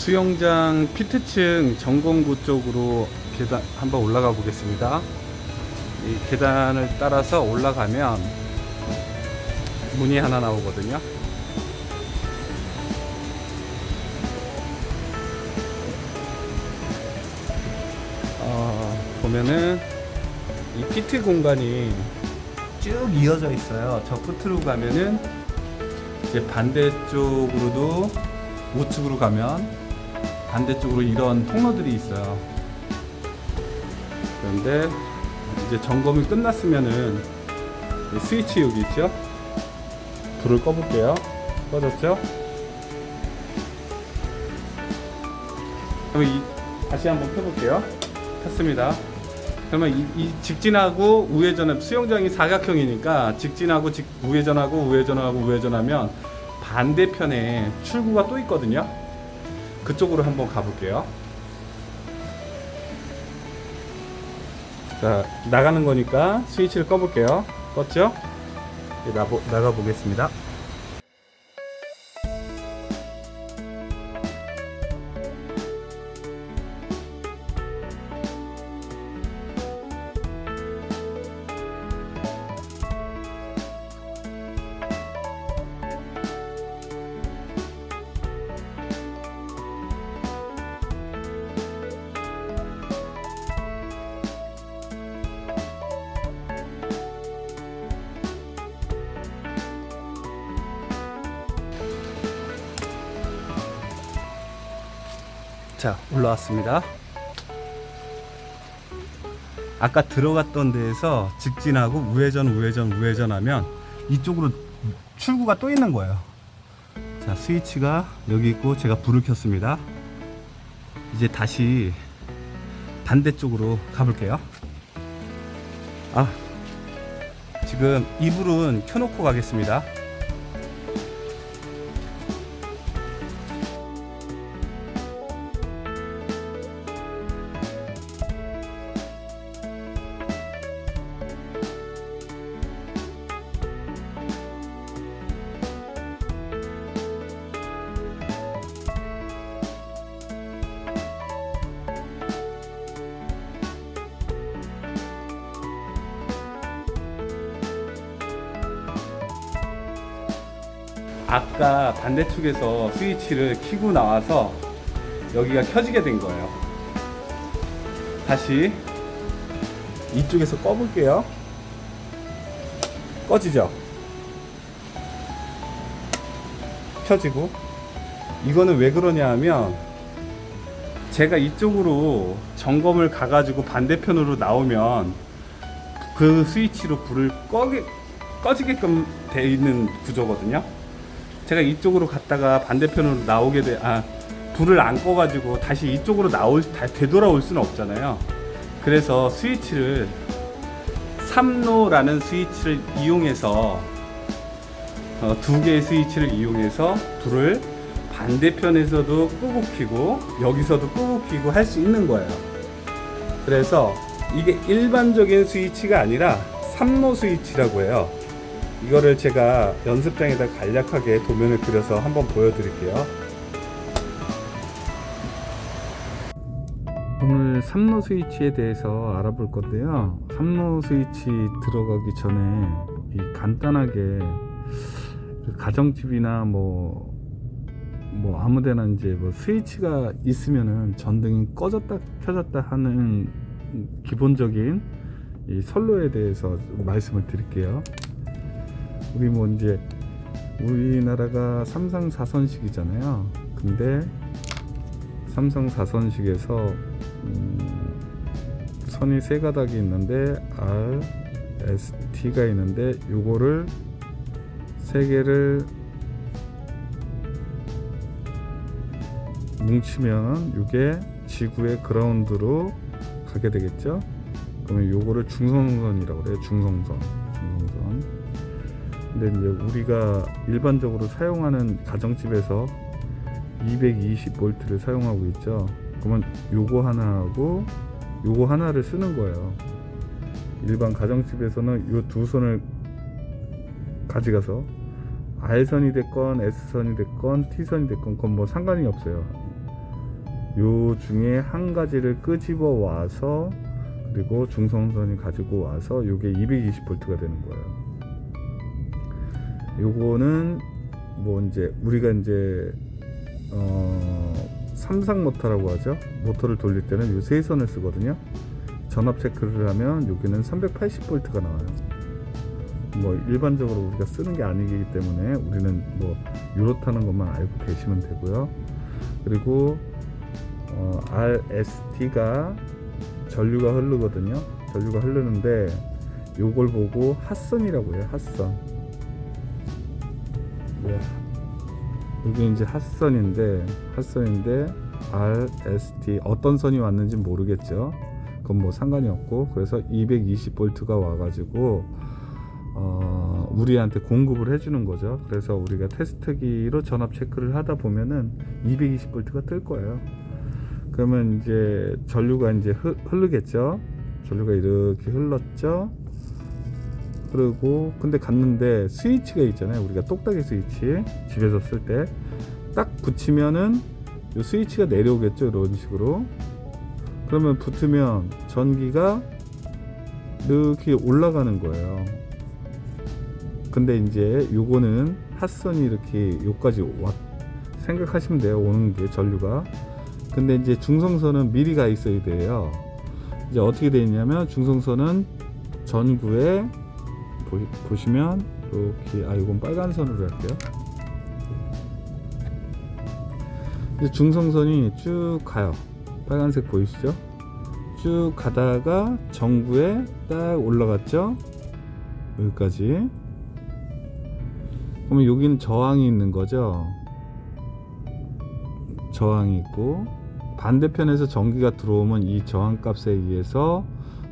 수영장 피트층 점검구 쪽으로 계단 한번 올라가 보겠습니다. 이 계단을 따라서 올라가면 문이 하나 나오거든요. 보면은 이 피트 공간이 쭉 이어져 있어요. 저 끝으로 가면은 이제 반대쪽으로도 우측으로 가면 반대쪽으로 이런 통로들이 있어요. 그런데 이제 점검이 끝났으면은 스위치 여기 있죠? 불을 꺼볼게요. 꺼졌죠? 그러면 다시 한번 켜볼게요. 켰습니다. 그러면 이 직진하고 우회전은 수영장이 사각형이니까 직진하고 우회전하고 우회전하고 우회전하면 반대편에 출구가 또 있거든요. 그쪽으로 한번 가볼게요. 자, 나가는 거니까 스위치를 꺼볼게요. 껐죠? 나가 보겠습니다. 자, 올라왔습니다. 아까 들어갔던 데에서 직진하고 우회전하면 이쪽으로 출구가 또 있는 거예요. 자, 스위치가 여기 있고 제가 불을 켰습니다. 이제 다시 반대쪽으로 가볼게요. 지금 이불은 켜놓고 가겠습니다. 아까 반대쪽에서 스위치를 켜고 나와서 여기가 켜지게 된 거예요. 다시 이쪽에서 꺼볼게요. 꺼지죠? 켜지고. 이거는 왜 그러냐 하면 제가 이쪽으로 점검을 가가지고 반대편으로 나오면 그 스위치로 불을 꺼지게끔 돼 있는 구조거든요. 제가 이쪽으로 갔다가 반대편으로 나오게 불을 안 꺼가지고 다시 이쪽으로 되돌아올 수는 없잖아요. 그래서 스위치를 3로라는 스위치를 이용해서 두 개의 스위치를 이용해서 불을 반대편에서도 끄고 켜고 여기서도 끄고 켜고 할 수 있는 거예요. 그래서 이게 일반적인 스위치가 아니라 3로 스위치라고 해요. 이거를 제가 연습장에다 간략하게 도면을 그려서 한번 보여드릴게요. 오늘 3로 스위치에 대해서 알아볼 건데요. 3로 스위치 들어가기 전에 간단하게 가정집이나 뭐 아무데나 이제 스위치가 있으면은 전등이 꺼졌다 켜졌다 하는 기본적인 이 선로에 대해서 말씀을 드릴게요. 우리 이제 우리나라가 3상 4선식이잖아요. 근데 3상 4선식에서 선이 세 가닥이 있는데 R, S, T가 있는데 요거를 세 개를 뭉치면 이게 지구의 그라운드로 가게 되겠죠. 그러면 요거를 중성선이라고 그래요. 중성선. 근데 이제 우리가 일반적으로 사용하는 가정집에서 220V를 사용하고 있죠. 그러면 요거 하나하고 요거 하나를 쓰는 거예요. 일반 가정집에서는 요 두 선을 가져가서 R선이 됐건 S선이 됐건 T선이 됐건 그건 뭐 상관이 없어요. 요 중에 한 가지를 끄집어 와서 그리고 중성선이 가지고 와서 요게 220V가 되는 거예요. 요거는 뭐 이제 우리가 이제 삼상 모터라고 하죠. 모터를 돌릴 때는 요 세 선을 쓰거든요. 전압 체크를 하면 여기는 380V가 나와요. 뭐 일반적으로 우리가 쓰는 게 아니기 때문에 우리는 뭐 요렇다는 것만 알고 계시면 되고요. 그리고 RST가 전류가 흐르거든요. 전류가 흐르는데 요걸 보고 핫선이라고 해요. 핫선. 네. 여기 이제 핫선인데 RST 어떤 선이 왔는지 모르겠죠. 그건 뭐 상관이 없고, 그래서 220V가 와가지고 우리한테 공급을 해주는 거죠. 그래서 우리가 테스트기로 전압 체크를 하다 보면은 220V가 뜰 거예요. 그러면 이제 전류가 이제 흐르겠죠. 전류가 이렇게 흘렀죠. 그리고 근데 갔는데 스위치가 있잖아요. 우리가 똑딱이 스위치 집에서 쓸 때 딱 붙이면은 이 스위치가 내려오겠죠. 이런 식으로. 그러면 붙으면 전기가 이렇게 올라가는 거예요. 근데 이제 요거는 핫선이 이렇게 요까지 생각하시면 돼요. 오는 게 전류가. 근데 이제 중성선은 미리 가 있어야 돼요. 이제 어떻게 되어 있냐면 중성선은 전구에 보시면 이렇게 이건 빨간 선으로 할게요. 이제 중성선이 쭉 가요. 빨간색 보이시죠? 쭉 가다가 전구에 딱 올라갔죠? 여기까지. 그러면 여기는 저항이 있는 거죠. 저항이 있고, 반대편에서 전기가 들어오면 이 저항값에 의해서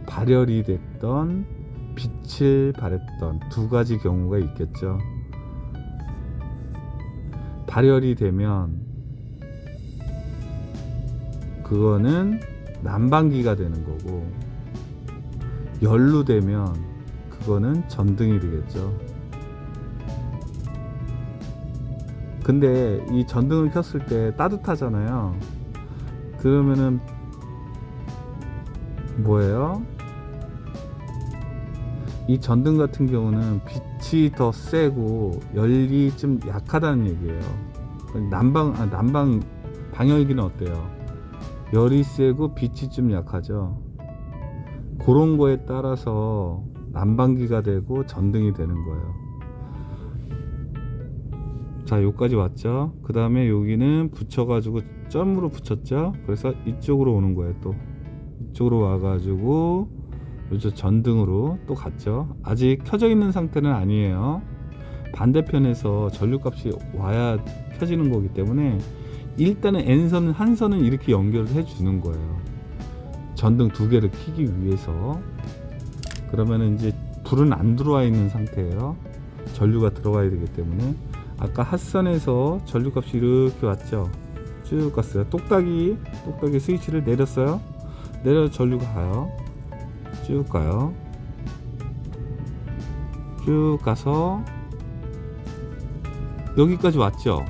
발열이 됐던 빛을 발했던 두 가지 경우가 있겠죠. 발열이 되면 그거는 난방기가 되는 거고, 연루되면 그거는 전등이 되겠죠. 근데 이 전등을 켰을 때 따뜻하잖아요. 그러면은 뭐예요? 이 전등 같은 경우는 빛이 더 세고 열이 좀 약하다는 얘기예요. 난방 방열기는 어때요? 열이 세고 빛이 좀 약하죠. 그런 거에 따라서 난방기가 되고 전등이 되는 거예요. 자, 여기까지 왔죠. 그 다음에 여기는 붙여가지고 점으로 붙였죠. 그래서 이쪽으로 오는 거예요. 또 이쪽으로 와가지고 요저 전등으로 또 갔죠. 아직 켜져 있는 상태는 아니에요. 반대편에서 전류값이 와야 켜지는 거기 때문에 일단은 N선 한 선은 이렇게 연결을 해 주는 거예요. 전등 두 개를 켜기 위해서. 그러면은 이제 불은 안 들어와 있는 상태예요. 전류가 들어가야 되기 때문에. 아까 핫선에서 전류값이 이렇게 왔죠. 쭉 갔어요. 똑딱이 스위치를 내렸어요. 내려 전류가 가요. 쭉 가요. 쭉 가서 여기까지 왔죠.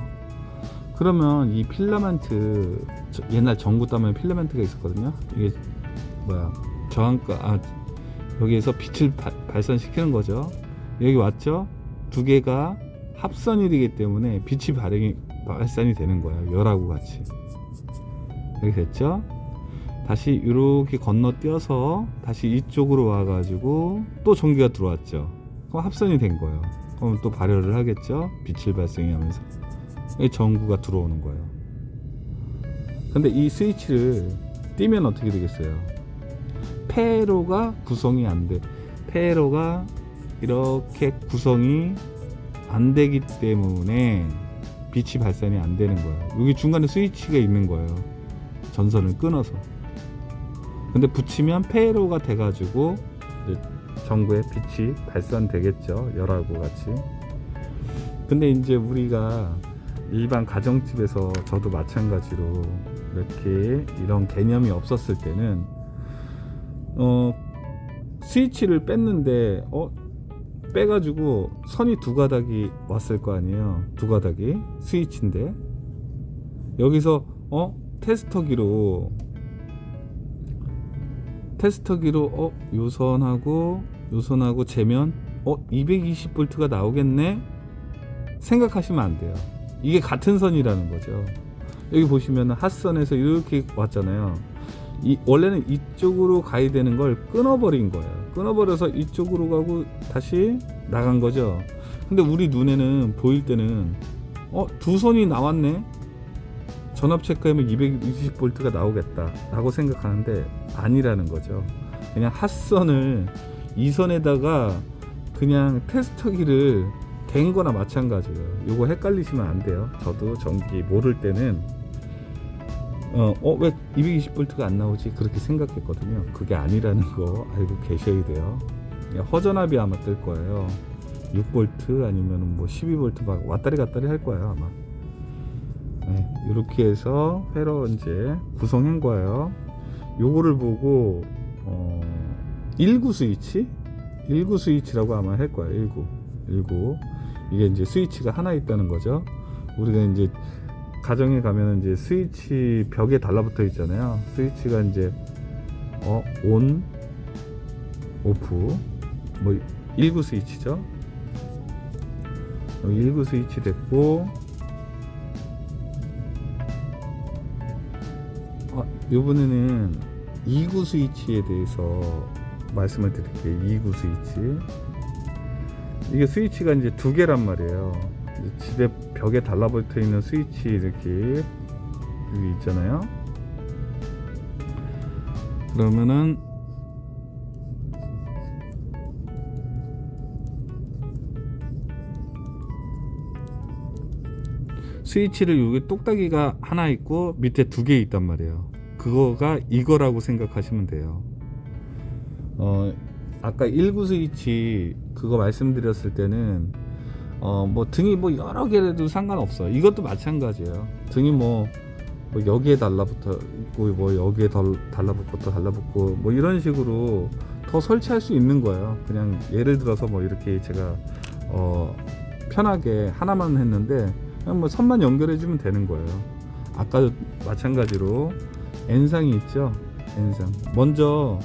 그러면 이 필라멘트, 옛날 전구 따면 필라멘트가 있었거든요. 이게 저항가 여기에서 빛을 발산시키는 거죠. 여기 왔죠. 두 개가 합선이 되기 때문에 빛이 발산이 되는 거예요. 열하고 같이. 이렇게 됐죠. 다시 이렇게 건너뛰어서 다시 이쪽으로 와가지고 또 전기가 들어왔죠. 그럼 합선이 된 거예요. 그럼 또 발열을 하겠죠. 빛을 발생하면서 이 전구가 들어오는 거예요. 근데 이 스위치를 띄면 어떻게 되겠어요? 폐로가 구성이 안 돼. 폐로가 이렇게 구성이 안 되기 때문에 빛이 발산이 안 되는 거예요. 여기 중간에 스위치가 있는 거예요. 전선을 끊어서. 근데 붙이면 폐로가 돼가지고 이제 전구에 빛이 발산되겠죠. 열하고 같이. 근데 이제 우리가 일반 가정집에서 저도 마찬가지로 이렇게 이런 개념이 없었을 때는 스위치를 뺐는데 빼가지고 선이 두 가닥이 왔을 거 아니에요. 두 가닥이 스위치인데 여기서 테스터기로 요선하고 재면 220V가 나오겠네 생각하시면 안 돼요. 이게 같은 선이라는 거죠. 여기 보시면 핫선에서 이렇게 왔잖아요. 원래는 이쪽으로 가야 되는 걸 끊어버린 거예요. 끊어버려서 이쪽으로 가고 다시 나간 거죠. 근데 우리 눈에는 보일 때는 두 선이 나왔네, 전압 체크하면 220V가 나오겠다 라고 생각하는데 아니라는 거죠. 그냥 핫선을 이 선에다가 그냥 테스터기를 댄 거나 마찬가지예요. 요거 헷갈리시면 안 돼요. 저도 전기 모를 때는 왜 220V가 안 나오지 그렇게 생각했거든요. 그게 아니라는 거 알고 계셔야 돼요. 허전압이 아마 뜰 거예요. 6V 아니면 뭐 12V 막 왔다리 갔다리 할 거예요 아마. 네, 이렇게 해서 회로 이제 구성한 거예요. 요거를 보고 19 스위치라고 아마 할 거예요. 19 이게 이제 스위치가 하나 있다는 거죠. 우리가 이제 가정에 가면 이제 스위치 벽에 달라붙어 있잖아요. 스위치가 이제 온, 오프, 뭐 19 스위치죠. 19 스위치 됐고, 이번에는 29 스위치에 대해서 말씀을 드릴게요. 29 스위치. 이게 스위치가 이제 두 개란 말이에요. 집에 벽에 달라붙어 있는 스위치 이렇게 여기 있잖아요. 그러면은 스위치를 여기 똑딱이가 하나 있고 밑에 두 개 있단 말이에요. 그거가 이거라고 생각하시면 돼요. 아까 19 스위치 그거 말씀드렸을 때는 뭐 등이 뭐 여러 개라도 상관없어. 이것도 마찬가지예요. 등이 뭐 여기에 달라붙어 있고 뭐 여기에 달라붙고 또 달라붙고 뭐 이런 식으로 더 설치할 수 있는 거예요. 그냥 예를 들어서 뭐 이렇게 제가 편하게 하나만 했는데 그냥 뭐 선만 연결해 주면 되는 거예요. 아까 마찬가지로 N상이 있죠. N상 먼저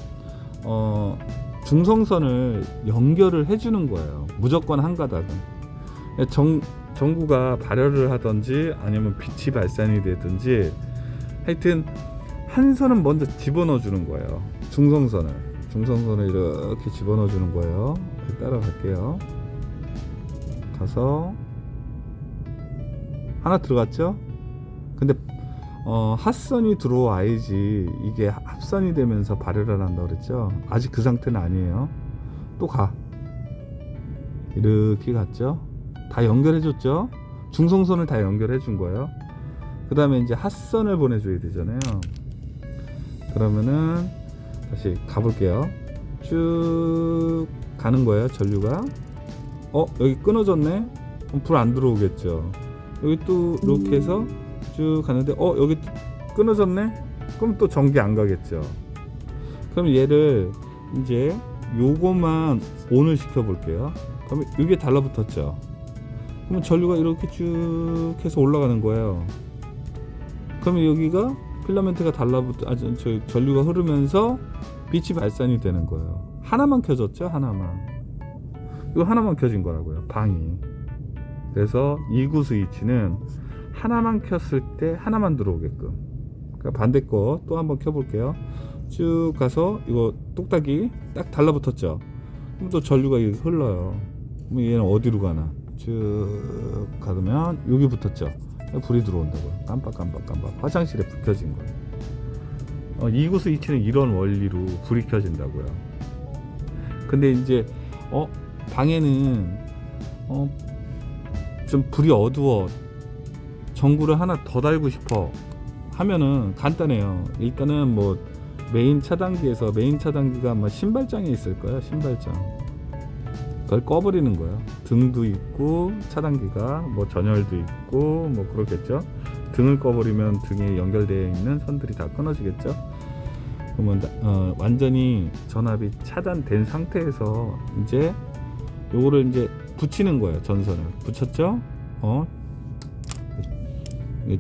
중성선을 연결을 해주는 거예요. 무조건 한 가닥은. 전구가 발열을 하든지 아니면 빛이 발산이 되든지 하여튼 한 선은 먼저 집어넣어 주는 거예요. 중성선을 이렇게 집어넣어 주는 거예요. 따라갈게요. 가서 하나 들어갔죠? 근데 핫선이 들어와야지 이게 합선이 되면서 발열을 한다 그랬죠. 아직 그 상태는 아니에요. 또 가. 이렇게 갔죠. 다 연결해 줬죠. 중성선을 다 연결해 준 거예요. 그 다음에 이제 핫선을 보내줘야 되잖아요. 그러면은 다시 가볼게요. 쭉 가는 거예요. 전류가 여기 끊어졌네. 불 안 들어오겠죠. 여기 또 이렇게 해서 쭉 가는데 여기 끊어졌네. 그럼 또 전기 안 가겠죠. 그럼 얘를 이제 요거만 ON을 시켜 볼게요. 그러면 이게 달라붙었죠. 그러면 전류가 이렇게 쭉 해서 올라가는 거예요. 그러면 여기가 필라멘트가 전류가 흐르면서 빛이 발산이 되는 거예요. 하나만 켜졌죠. 이거 하나만 켜진 거라고요. 방이. 그래서 29 스위치는 하나만 켰을 때 하나만 들어오게끔. 그러니까 반대 거 또 한번 켜볼게요. 쭉 가서 이거 똑딱이 딱 달라붙었죠. 그럼 또 전류가 여기 흘러요. 그럼 얘는 어디로 가나? 쭉 가면 여기 붙었죠. 불이 들어온다고요. 깜빡 화장실에 불 켜진 거예요. 29 스위치는 이런 원리로 불이 켜진다고요. 근데 이제 방에는 좀 불이 어두워, 전구를 하나 더 달고 싶어 하면은 간단해요. 일단은 뭐 메인 차단기가 아마 신발장에 있을 거예요. 신발장 그걸 꺼버리는 거예요. 등도 있고 차단기가 뭐 전열도 있고 뭐 그렇겠죠. 등을 꺼버리면 등에 연결되어 있는 선들이 다 끊어지겠죠. 그러면 완전히 전압이 차단된 상태에서 이제 요거를 이제 붙이는 거예요. 전선을 붙였죠.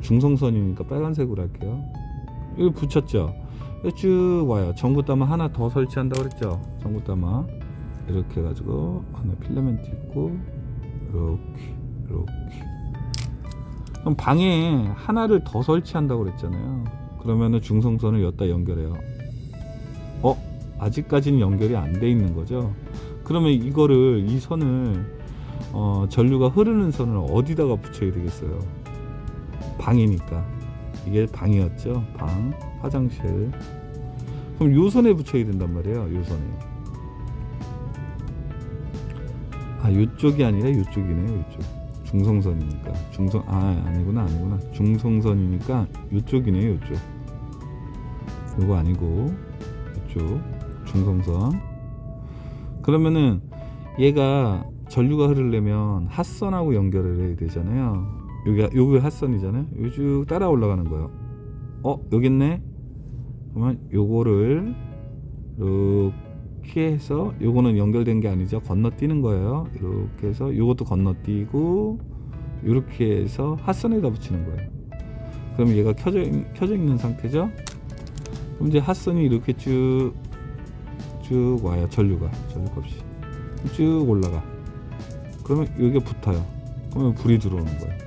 중성선이니까 빨간색으로 할게요. 여기 붙였죠. 쭉 와요. 전구따마 하나 더 설치한다고 그랬죠. 전구따마 이렇게 해가지고 하나 필라멘트 있고 이렇게. 그럼 방에 하나를 더 설치한다고 그랬잖아요. 그러면은 중성선을 여기다 연결해요. 아직까지는 연결이 안 돼 있는 거죠. 그러면 이 선을 전류가 흐르는 선을 어디다가 붙여야 되겠어요? 방이니까. 이게 방이었죠. 방, 화장실. 그럼 요 선에 붙여야 된단 말이에요. 요 선에. 요쪽이 아니라 요쪽이네요. 요쪽. 중성선이니까. 아니구나. 중성선이니까 요쪽이네요. 요쪽. 요거 아니고 요쪽 중성선. 그러면은 얘가 전류가 흐르려면 핫선하고 연결을 해야 되잖아요. 요게 핫선이잖아요. 요 쭉 따라 올라가는 거예요. 여기 있네. 그러면 요거를 이렇게 해서, 요거는 연결된 게 아니죠. 건너뛰는 거예요. 이렇게 해서 요것도 건너뛰고 이렇게 해서 핫선에다 붙이는 거예요. 그럼 얘가 켜져 있는 상태죠. 그럼 이제 핫선이 이렇게 쭉 와요. 전류값이 쭉 올라가. 그러면 여기가 붙어요. 그러면 불이 들어오는 거예요.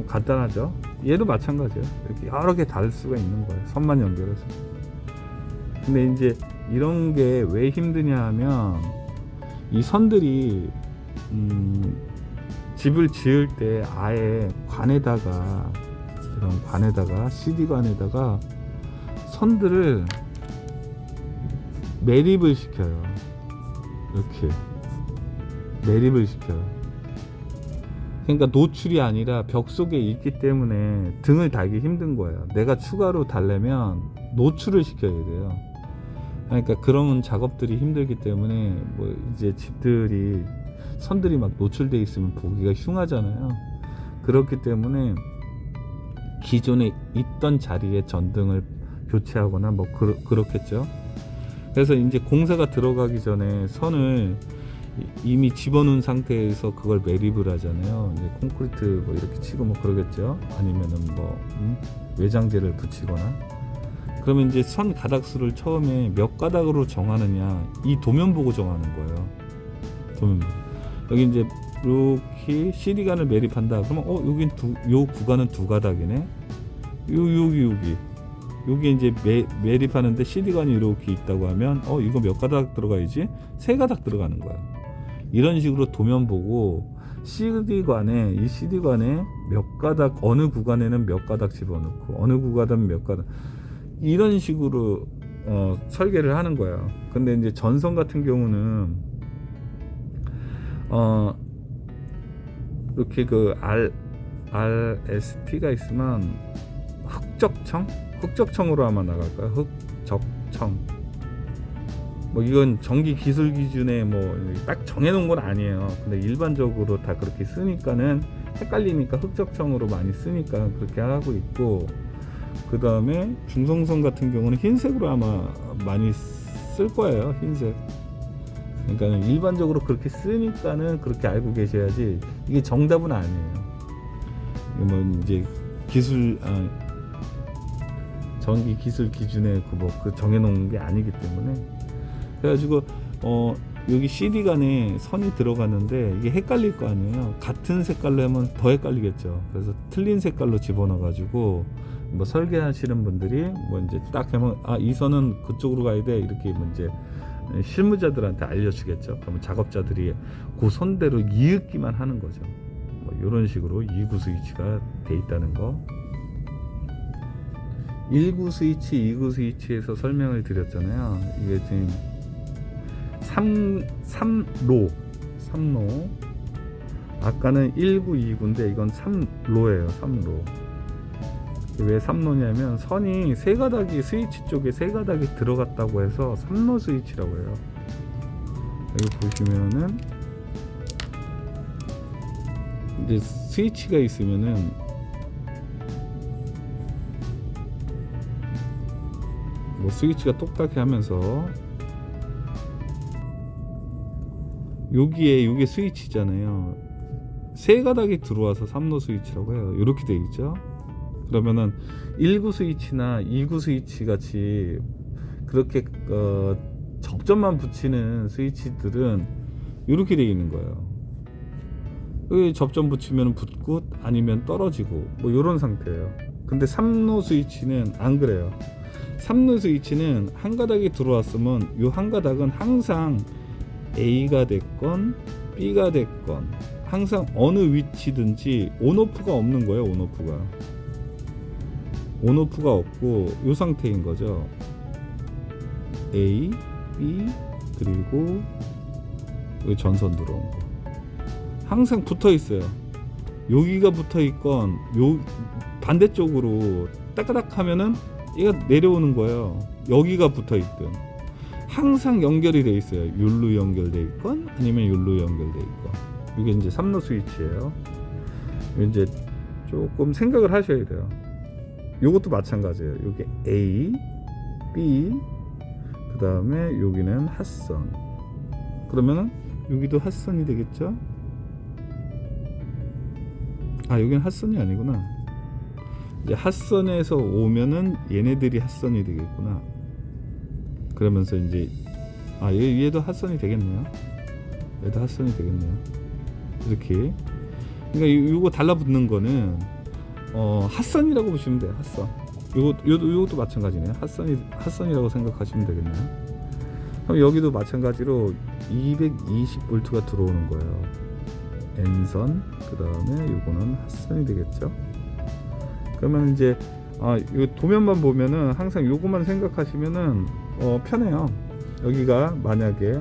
간단하죠. 얘도 마찬가지예요. 이렇게 여러 개 달 수가 있는 거예요. 선만 연결해서. 근데 이제 이런 게 왜 힘드냐 하면, 이 선들이 집을 지을 때 아예 관에다가 CD관에다가 선들을 매립을 시켜요. 이렇게 매립을 시켜요. 그러니까 노출이 아니라 벽 속에 있기 때문에 등을 달기 힘든 거예요. 내가 추가로 달려면 노출을 시켜야 돼요. 그러니까 그런 작업들이 힘들기 때문에 뭐 이제 집들이 선들이 막 노출돼 있으면 보기가 흉하잖아요. 그렇기 때문에 기존에 있던 자리에 전등을 교체하거나 뭐 그렇겠죠. 그래서 이제 공사가 들어가기 전에 선을 이미 집어넣은 상태에서 그걸 매립을 하잖아요. 이제 콘크리트 뭐 이렇게 치고 뭐 그러겠죠. 아니면은 뭐 외장재를 붙이거나. 그러면 이제 선 가닥수를 처음에 몇 가닥으로 정하느냐, 이 도면 보고 정하는 거예요. 도면 보고. 여기 이제 이렇게 CD관을 매립한다. 그러면 여긴 요 구간은 2가닥이네. 여기 이제 매립하는데 CD관이 이렇게 있다고 하면 이거 몇 가닥 들어가야지? 3가닥 들어가는 거야. 이런 식으로 도면 보고 CD관에 몇 가닥, 어느 구간에는 몇 가닥 집어넣고 어느 구간은 몇 가닥, 이런 식으로 설계를 하는 거예요. 근데 이제 전선 같은 경우는 이렇게 그 RSP가 있으면 흑적청으로 아마 나갈 거야. 흑적청. 뭐 이건 전기 기술 기준에 뭐 딱 정해놓은 건 아니에요. 근데 일반적으로 다 그렇게 쓰니까는 헷갈리니까 흑적청으로 많이 쓰니까 그렇게 하고 있고, 그 다음에 중성선 같은 경우는 흰색으로 아마 많이 쓸 거예요. 흰색. 그러니까 일반적으로 그렇게 쓰니까는 그렇게 알고 계셔야지, 이게 정답은 아니에요. 뭐 이제 전기 기술 기준에 그 정해놓은 게 아니기 때문에. 그래가지고 여기 CD관에 선이 들어가는데 이게 헷갈릴 거 아니에요. 같은 색깔로 하면 더 헷갈리겠죠. 그래서 틀린 색깔로 집어넣어가지고 뭐 설계하시는 분들이 뭐 이제 딱 하면 이 선은 그쪽으로 가야 돼, 이렇게 뭐 이제 실무자들한테 알려주겠죠. 그러면 작업자들이 그 선대로 이윽기만 하는 거죠. 뭐 이런 식으로 2구 스위치가 돼 있다는 거. 1구 스위치, 2구 스위치에서 설명을 드렸잖아요. 이게 지금 3로 아까는 1구, 2구인데 이건 3로예요. 3로. 왜 3로냐면 선이 3가닥이, 스위치 쪽에 3가닥이 들어갔다고 해서 3로 스위치라고 해요. 여기 보시면은 이제 스위치가 있으면은 뭐 스위치가 똑딱해 하면서 여기에 스위치잖아요. 3가닥이 들어와서 3로 스위치라고 해요. 이렇게 돼 있죠. 그러면은 1구 스위치나 2구 스위치 같이 그렇게 접점만 붙이는 스위치들은 이렇게 되어 있는 거예요. 여기 접점 붙이면 붙고 아니면 떨어지고 뭐 이런 상태예요. 근데 3로 스위치는 안 그래요. 3로 스위치는 한 가닥이 들어왔으면 이 한 가닥은 항상 A가 됐건 B가 됐건 항상 어느 위치든지 온오프가 없는 거예요. 온오프가 없고 이 상태인 거죠. A, B 그리고 여기 전선 들어온 거 항상 붙어 있어요. 여기가 붙어 있건 요 반대쪽으로 따까닥 하면은 얘가 내려오는 거예요. 여기가 붙어 있든 항상 연결이 돼 있어요. 율로 연결돼 있건 아니면 율로 연결돼 있건. 이게 이제 3로 스위치예요. 이제 조금 생각을 하셔야 돼요. 요것도 마찬가지예요. 여기 A, B 그 다음에 여기는 핫선. 그러면은 여기도 핫선이 되겠죠? 아, 여기는 핫선이 아니구나. 이제 핫선에서 오면은 얘네들이 핫선이 되겠구나. 그러면서 이제 얘도 핫선이 되겠네요. 얘도 핫선이 되겠네요. 이렇게. 그러니까 요거 달라붙는 거는 핫선이라고 보시면 돼요. 핫선. 요것도 마찬가지네요. 핫선이라고 생각하시면 되겠네요. 그럼 여기도 마찬가지로 220V가 들어오는 거예요. N선, 그 다음에 요거는 핫선이 되겠죠. 그러면 이제 이 도면만 보면은 항상 요것만 생각하시면은 편해요. 여기가 만약에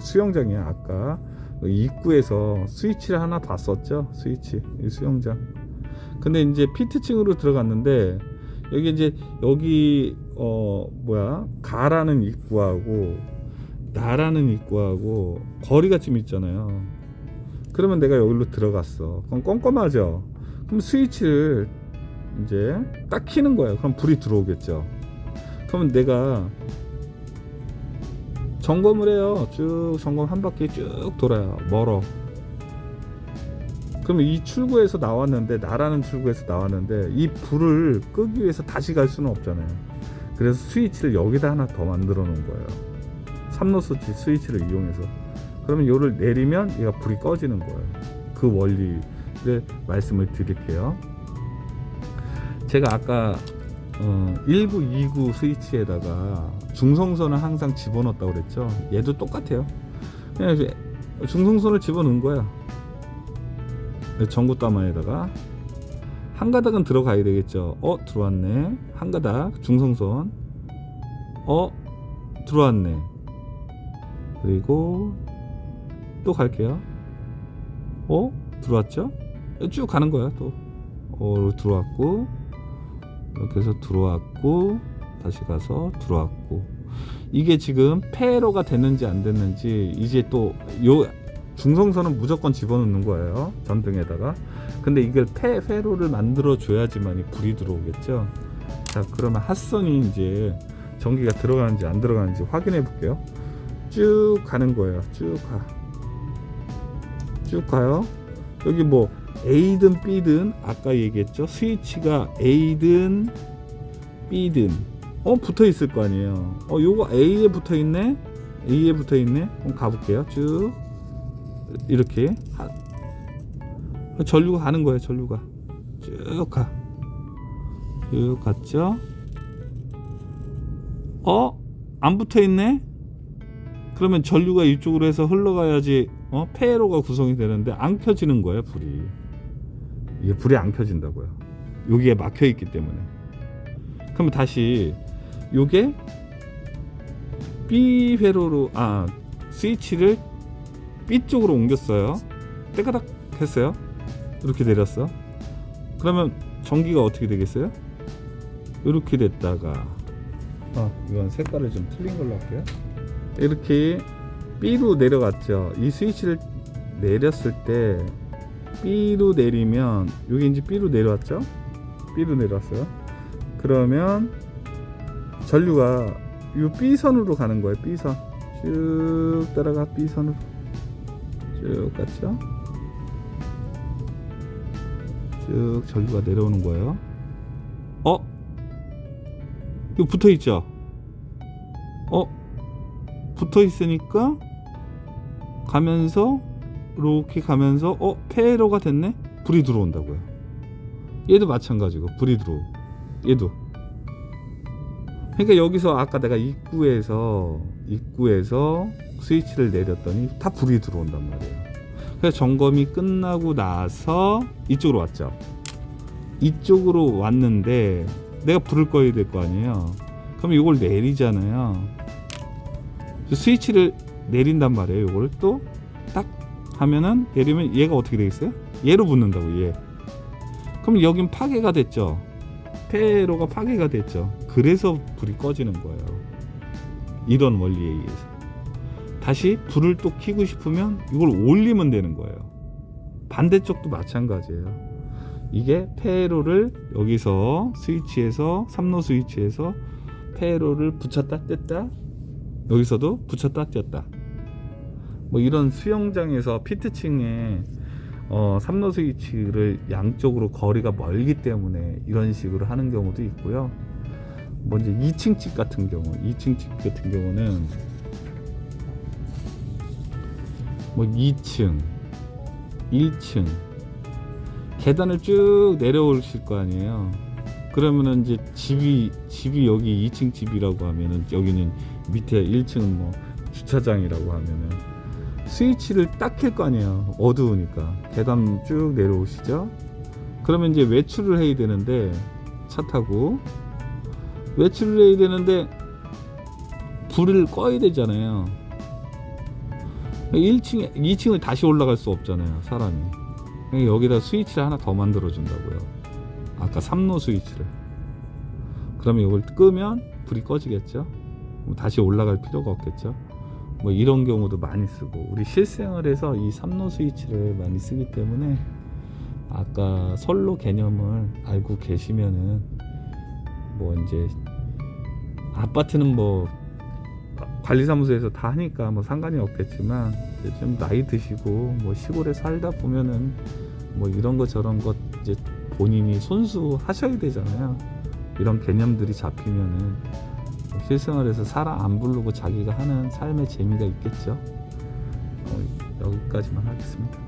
수영장이야. 아까 입구에서 스위치를 하나 봤었죠. 스위치, 이 수영장. 근데 이제 피트층으로 들어갔는데 여기 가라는 입구하고 나라는 입구하고 거리가 좀 있잖아요. 그러면 내가 여기로 들어갔어. 그럼 껌껌하죠. 그럼 스위치를 이제 딱 켜는 거예요. 그럼 불이 들어오겠죠. 그러면 내가 점검을 해요. 쭉 점검 한 바퀴 쭉 돌아요. 멀어. 그러면 이 출구에서 나왔는데, 나라는 출구에서 나왔는데 이 불을 끄기 위해서 다시 갈 수는 없잖아요. 그래서 스위치를 여기다 하나 더 만들어 놓은 거예요. 3로 스위치를 이용해서. 그러면 요를 내리면 얘가 불이 꺼지는 거예요. 그 원리를 말씀을 드릴게요. 제가 아까 1구, 2구 스위치에다가 중성선을 항상 집어넣었다고 그랬죠. 얘도 똑같아요. 그냥 중성선을 집어넣은 거야. 전구따마에다가 한 가닥은 들어가야 되겠죠. 들어왔네. 한 가닥 중성선. 들어왔네. 그리고 또 갈게요. 들어왔죠? 쭉 가는 거야. 또 들어왔고, 이렇게 해서 들어왔고, 다시 가서 들어왔고. 이게 지금 폐로가 됐는지 안 됐는지 이제 또 요 중성선은 무조건 집어넣는 거예요. 전등에다가. 근데 이걸 회로를 만들어 줘야지만 불이 들어오겠죠. 자, 그러면 핫선이 이제 전기가 들어가는지 안 들어가는지 확인해 볼게요. 쭉 가는 거예요. 쭉 가요. 여기 뭐 A든 B든 아까 얘기했죠. 스위치가 A든 B든 붙어 있을 거 아니에요. 요거 A에 붙어 있네. 그럼 가볼게요. 쭉 이렇게 전류가 가는 거예요. 전류가 쭉 갔죠. 안 붙어 있네. 그러면 전류가 이쪽으로 해서 흘러가야지 폐로가 구성이 되는데 안 켜지는 거예요. 이게 불이 안 켜진다고요. 여기에 막혀 있기 때문에. 그러면 다시 요게 B 회로로 스위치를 B 쪽으로 옮겼어요. 때가닥 했어요. 이렇게 내렸어. 그러면 전기가 어떻게 되겠어요? 이렇게 됐다가 이건 색깔을 좀 틀린 걸로 할게요. 이렇게 B로 내려갔죠. 이 스위치를 내렸을 때 B로 내리면 여기 이제 B로 내려왔죠. B로 내려왔어요. 그러면 전류가 이 B선으로 가는 거예요. B선 쭉 따라가 B선으로 쭉 갔죠. 쭉 전류가 내려오는 거예요. 이거 붙어 있죠? 붙어 있으니까 가면서 이렇게 가면서 폐로가 됐네? 불이 들어온다고요. 얘도 마찬가지고 불이 들어오고 얘도. 그러니까 여기서 아까 내가 입구에서 스위치를 내렸더니 다 불이 들어온단 말이에요. 그래서 점검이 끝나고 나서 이쪽으로 왔죠. 이쪽으로 왔는데 내가 불을 꺼야 될 거 아니에요. 그럼 이걸 내리잖아요. 스위치를 내린단 말이에요. 이걸 또 딱 하면은 내리면 얘가 어떻게 되겠어요? 얘로 붙는다고. 얘. 그럼 여긴 파괴가 됐죠. 폐로가 파괴가 됐죠. 그래서 불이 꺼지는 거예요. 이런 원리에 의해서. 다시 불을 또 켜고 싶으면 이걸 올리면 되는 거예요. 반대쪽도 마찬가지예요. 이게 폐로를 여기서 스위치에서 3로 스위치에서 폐로를 붙였다 뗐다, 여기서도 붙였다 뗐다. 뭐 이런 수영장에서 피트층에 3로 스위치를 양쪽으로 거리가 멀기 때문에 이런 식으로 하는 경우도 있고요. 뭐 이제 2층 집 같은 경우는 뭐 2층, 1층 계단을 쭉 내려오실 거 아니에요. 그러면은 이제 집이 여기 2층 집이라고 하면은 여기는 밑에 1층은 뭐 주차장이라고 하면은 스위치를 딱 켤 거 아니에요. 어두우니까. 계단 쭉 내려오시죠. 그러면 이제 외출을 해야 되는데, 차 타고 외출을 해야 되는데 불을 꺼야 되잖아요. 2층을 다시 올라갈 수 없잖아요, 사람이. 여기다 스위치를 하나 더 만들어 준다고요. 아까 3로 스위치를. 그러면 이걸 끄면 불이 꺼지겠죠. 다시 올라갈 필요가 없겠죠. 뭐 이런 경우도 많이 쓰고, 우리 실생활에서 이 3로 스위치를 많이 쓰기 때문에 아까 선로 개념을 알고 계시면은 뭐 이제 아파트는 뭐 관리사무소에서 다 하니까 뭐 상관이 없겠지만, 이제 좀 나이 드시고 뭐 시골에 살다 보면은 뭐 이런 거 저런 것 이제 본인이 손수하셔야 되잖아요. 이런 개념들이 잡히면은 실생활에서 사람 안 부르고 자기가 하는 삶의 재미가 있겠죠. 여기까지만 하겠습니다.